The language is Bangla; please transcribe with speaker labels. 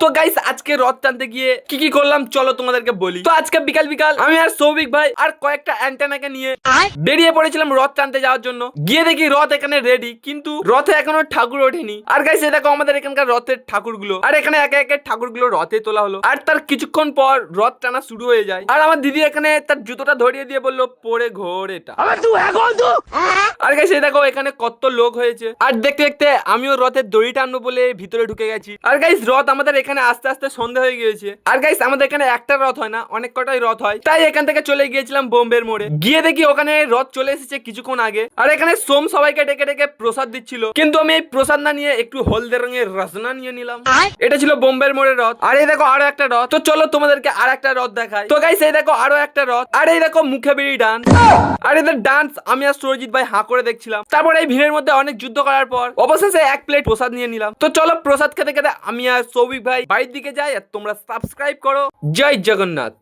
Speaker 1: তো গাইস আজকে রথ টানতে গিয়ে কি করলাম চলো তোমাদেরকে বলি। তো আজকে বিকাল বিকাল আমি আর সৌভিক ভাই আর কয়েকটা অ্যান্টেনাকে নিয়ে বেরিয়ে পড়েছিলাম রথ টানতে যাওয়ার জন্য। গিয়ে দেখি রথ এখানে রেডি, কিন্তু রথে এখনো ঠাকুর ওঠেনি। আর গাইস এই দেখো আমাদের এখানকার রথের ঠাকুরগুলো, আর এখানে একে একে ঠাকুরগুলো রথে তোলা হলো। আর তার কিছুক্ষণ পর রথ টানা শুরু হয়ে যায়। আর আমার দিদি এখানে তার জুতোটা ধরিয়ে দিয়ে বললো পরে ঘোর এটা। আর গাইস এই দেখো এখানে কত লোক হয়েছে। আর দেখতে দেখতে আমিও রথের দড়ি টানবো বলে ভিতরে ঢুকে গেছি। আর গাইস রথ আমাদের এখানে আস্তে আস্তে সন্ধ্যা হয়ে গিয়েছে। আর গাইস আমাদের এখানে একটা রথ হয় না, অনেক কটাই রথ হয়। তাই এখান থেকে চলে গিয়েছিলাম বোম্বের মোড়ে। গিয়ে দেখি ওখানে রথ চলে এসেছে কিছুক্ষণ আগে। আর এখানে সোম সবাইকে ডেকে ডেকে প্রসাদ দিচ্ছিল, কিন্তু আমি এই প্রসাদ না নিয়ে একটু হলদে রঙের রসনা নিয়ে নিলাম। এটা ছিল বোম্বের মোড়ের রথ। আর এই দেখো আরো একটা রথ। তো চলো তোমাদেরকে আর একটা রথ দেখাই। তো গাইস এই দেখো আরো একটা রথ। আর এই দেখো মুখে বেরি ডান্স। আর এদের ডান্স আমি আর সুরজিৎ ভাই হাঁ করে দেখছিলাম। তারপর এই ভিড়ের মধ্যে অনেক যুদ্ধ করার পর অবশেষে এক প্লেট প্রসাদ নিয়ে নিলাম। তো চলো প্রসাদ খেতে খেতে আমি আর সৌভিক ভাই বাড়ির দিকে যাই, আর তোমরা সাবস্ক্রাইব করো। জয় জগন্নাথ।